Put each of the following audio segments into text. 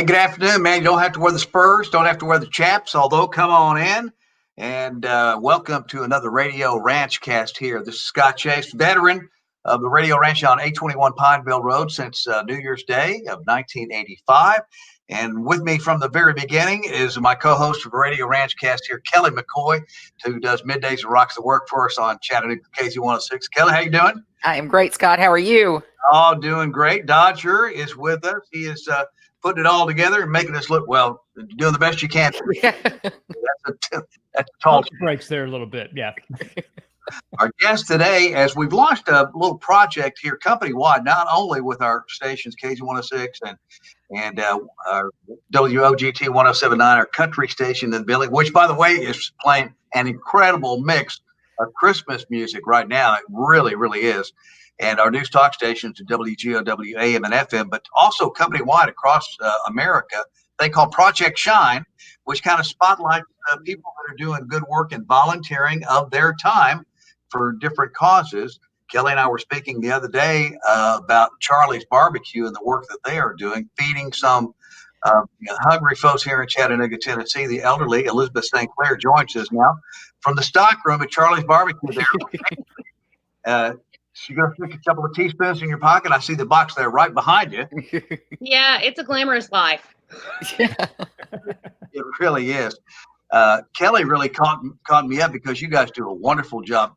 Hey, good afternoon, man. You don't have to wear the spurs, don't have to wear the chaps, although come on in. And welcome to another Radio Ranch cast here. This is Scott Chase, veteran of the Radio Ranch on 821 Pineville Road since New Year's Day of 1985. And with me from the very beginning is my co-host of the Radio Ranch cast here, Kelly McCoy, who does middays and rocks the work for us on Chattanooga KZ106. Kelly, how you doing? I am great, Scott. How are you? Oh, doing great. Dodger is with us. He is putting it all together and making us look, well, doing the best you can. Yeah. That's a tall breaks there a little bit. Yeah. Our guest today, as we've launched a little project here company-wide, not only with our stations, KZ106 and our WOGT 1079, our country station in Billy, which, by the way, is playing an incredible mix of Christmas music right now. It really, really is. And our news talk stations at WGOW AM and FM, but also company-wide across America. They call Project Shine, which kind of spotlights people that are doing good work and volunteering of their time for different causes. Kelly and I were speaking the other day about Charlie's BBQ and the work that they are doing, feeding some hungry folks here in Chattanooga, Tennessee. The elderly, Elizabeth St. Clair, joins us now from the stock room at Charlie's BBQ there. You go stick a couple of teaspoons in your pocket. I see the box there right behind you. Yeah, it's a glamorous life. Yeah. It really is. Kelly really caught me up because you guys do a wonderful job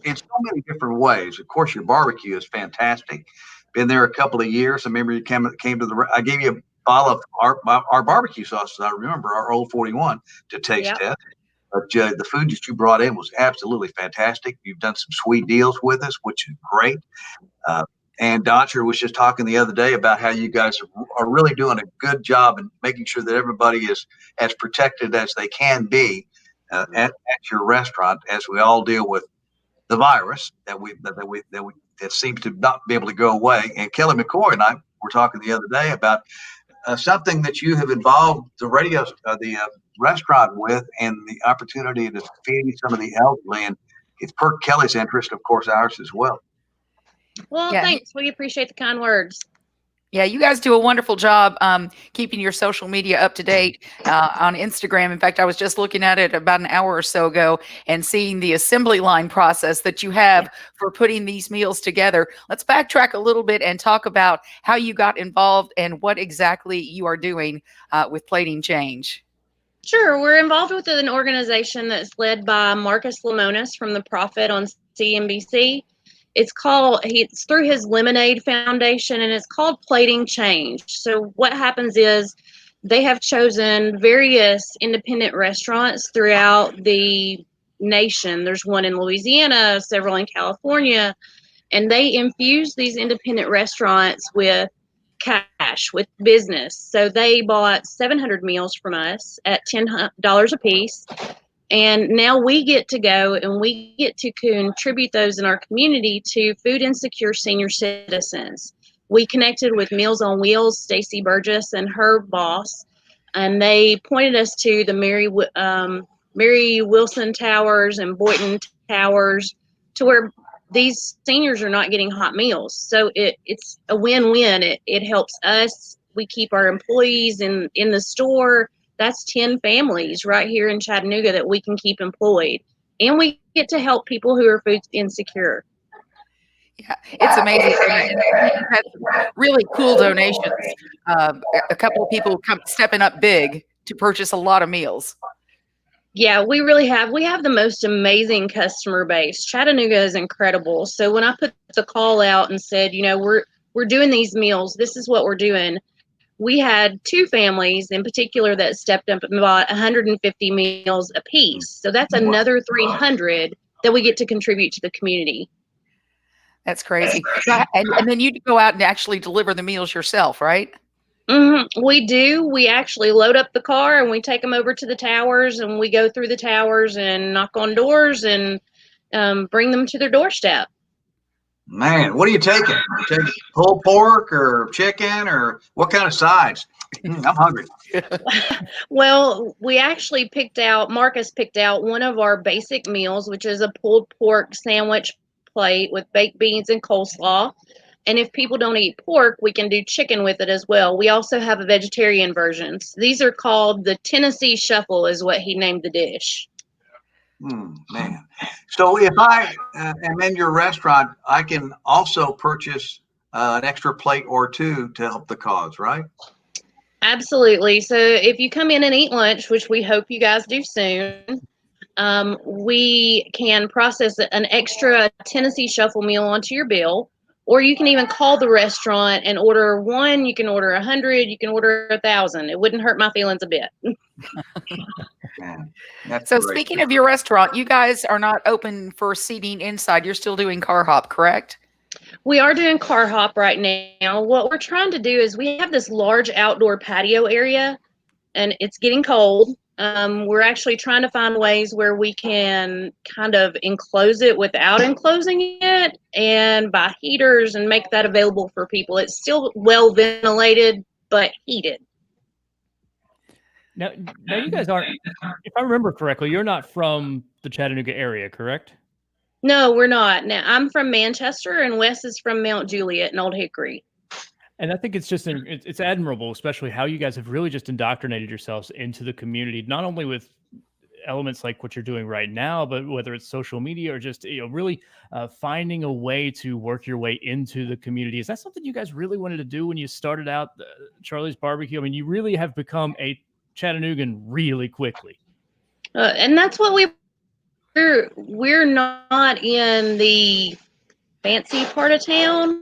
in so many different ways. Of course, your barbecue is fantastic. Been there a couple of years. I remember you came to I gave you a bottle of our barbecue sauces. I remember our old 41 to taste test. But the food that you brought in was absolutely fantastic. You've done some sweet deals with us, which is great. And Dodger was just talking the other day about how you guys are really doing a good job in making sure that everybody is as protected as they can be at your restaurant, as we all deal with the virus that seems to not be able to go away. And Kelly McCoy and I were talking the other day about something that you have involved the restaurant with, and the opportunity to feed some of the elderly, and it's perked Kelly's interest, of course, ours as well. Well, thanks. We appreciate the kind words. Yeah, you guys do a wonderful job keeping your social media up to date on Instagram. In fact, I was just looking at it about an hour or so ago and seeing the assembly line process that you have for putting these meals together. Let's backtrack a little bit and talk about how you got involved and what exactly you are doing with Plating Change. Sure. We're involved with an organization that's led by Marcus Lemonis from The Prophet on CNBC. It's through his Lemonade Foundation, and it's called Plating Change. So what happens is they have chosen various independent restaurants throughout the nation. There's one in Louisiana, several in California, and they infuse these independent restaurants with cash, with business. So they bought 700 meals from us at $10 a piece. And now we get to go and we get to contribute those in our community to food insecure senior citizens. We connected with Meals on Wheels, Stacy Burgess and her boss, and they pointed us to the Mary Wilson Towers and Boynton Towers, to where these seniors are not getting hot meals. So it's a win-win. It helps us. We keep our employees in the store. That's 10 families right here in Chattanooga that we can keep employed. And we get to help people who are food insecure. Yeah, it's amazing. We've had some really cool donations. A couple of people stepping up big to purchase a lot of meals. Yeah, we really have. We have the most amazing customer base. Chattanooga is incredible. So when I put the call out and said, we're doing these meals, this is what we're doing, we had 2 families in particular that stepped up and bought 150 meals apiece. So that's another 300 that we get to contribute to the community. That's crazy. And then you go out and actually deliver the meals yourself, right? Mm-hmm. We do. We actually load up the car and we take them over to the towers, and we go through the towers and knock on doors and bring them to their doorstep. Man, what are you taking? You taking pulled pork or chicken, or what kind of sides? I'm hungry. Well, we actually Marcus picked out one of our basic meals, which is a pulled pork sandwich plate with baked beans and coleslaw. And if people don't eat pork, we can do chicken with it as well. We also have a vegetarian version. These are called the Tennessee Shuffle, is what he named the dish. Man. So if I am in your restaurant, I can also purchase an extra plate or two to help the cause, right? Absolutely. So if you come in and eat lunch, which we hope you guys do soon, we can process an extra Tennessee Shuffle meal onto your bill. Or you can even call the restaurant and order one. You can order 100. You can order 1,000. It wouldn't hurt my feelings a bit. Man, that's So great. speaking of your restaurant, you guys are not open for seating inside. You're still doing car hop, correct? We are doing car hop right now. What we're trying to do is we have this large outdoor patio area, and it's getting cold. We're actually trying to find ways where we can kind of enclose it without enclosing it and buy heaters and make that available for people. It's still well ventilated, but heated. Now you guys aren't, if I remember correctly, you're not from the Chattanooga area, correct? No, we're not. Now, I'm from Manchester, and Wes is from Mount Juliet and Old Hickory. And I think it's just it's admirable, especially how you guys have really just indoctrinated yourselves into the community, not only with elements like what you're doing right now, but whether it's social media or just really finding a way to work your way into the community. Is that something you guys really wanted to do when you started out Charlie's Barbecue? I mean, you really have become a Chattanoogan really quickly. And that's what we're not in the fancy part of town.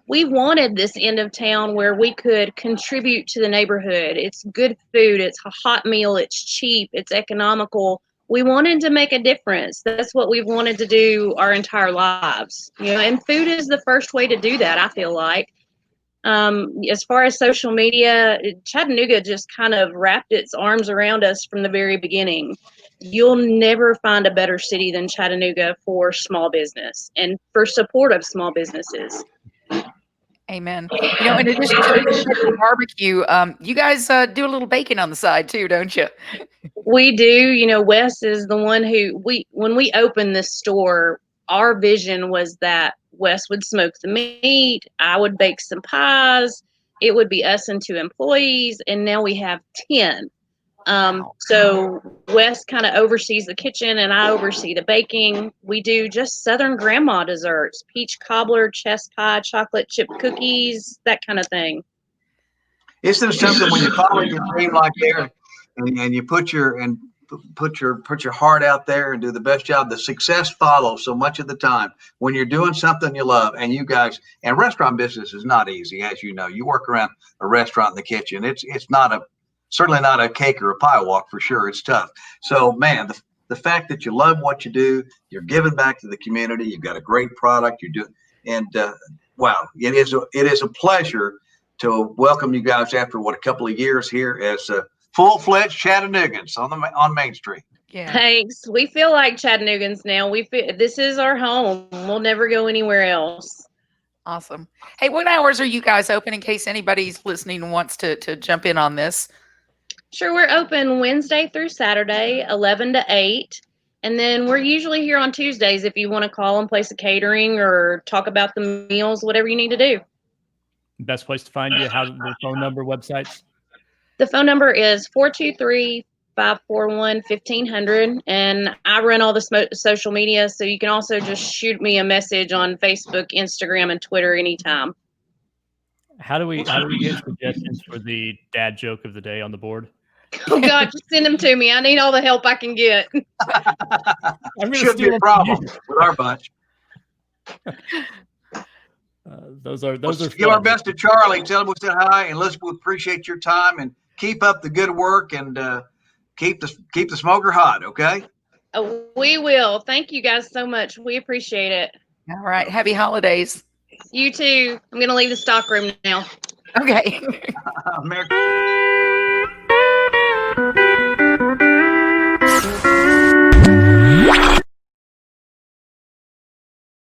We wanted this end of town where we could contribute to the neighborhood. It's good food, it's a hot meal, it's cheap, it's economical. We wanted to make a difference. That's what we've wanted to do our entire lives. And food is the first way to do that, I feel like. As far as social media, Chattanooga just kind of wrapped its arms around us from the very beginning. You'll never find a better city than Chattanooga for small business and for support of small businesses. Amen. In addition to the barbecue, you guys do a little bacon on the side too, don't you? We do. Wes is the one who when we opened this store, our vision was that Wes would smoke the meat, I would bake some pies, it would be us and 2 employees, and now we have 10. So Wes kind of oversees the kitchen and I oversee the baking. We do just Southern grandma desserts, peach cobbler, chess pie, chocolate chip cookies, that kind of thing. Isn't it something when you follow your dream like there and you put your heart out there and do the best job, the success follows so much of the time when you're doing something you love. And you guys, and restaurant business is not easy, as you know. You work around a restaurant in the kitchen. It's certainly not a cake or a pie walk for sure. It's tough. So man, the fact that you love what you do, you're giving back to the community, you've got a great product, you do, and wow, it is a pleasure to welcome you guys after a couple of years here as full-fledged Chattanoogans on Main Street. Yeah. Thanks. We feel like Chattanoogans now. This is our home. We'll never go anywhere else. Awesome. Hey, what hours are you guys open in case anybody's listening and wants to jump in on this? Sure, we're open Wednesday through Saturday, 11 to 8. And then we're usually here on Tuesdays if you want to call and place a catering or talk about the meals, whatever you need to do. Best place to find you, how the phone number, websites? The phone number is 423-541-1500. And I run all the social media, so you can also just shoot me a message on Facebook, Instagram, and Twitter anytime. How do we get suggestions for the dad joke of the day on the board? Oh God, just send them to me. I need all the help I can get. Should be a problem with our bunch. Those are give our best to Charlie. Tell him we said hi, and we appreciate your time and keep up the good work and keep the smoker hot. Okay. Oh, we will. Thank you guys so much. We appreciate it. All right. Happy holidays. You too. I'm going to leave the stock room now. Okay. Merry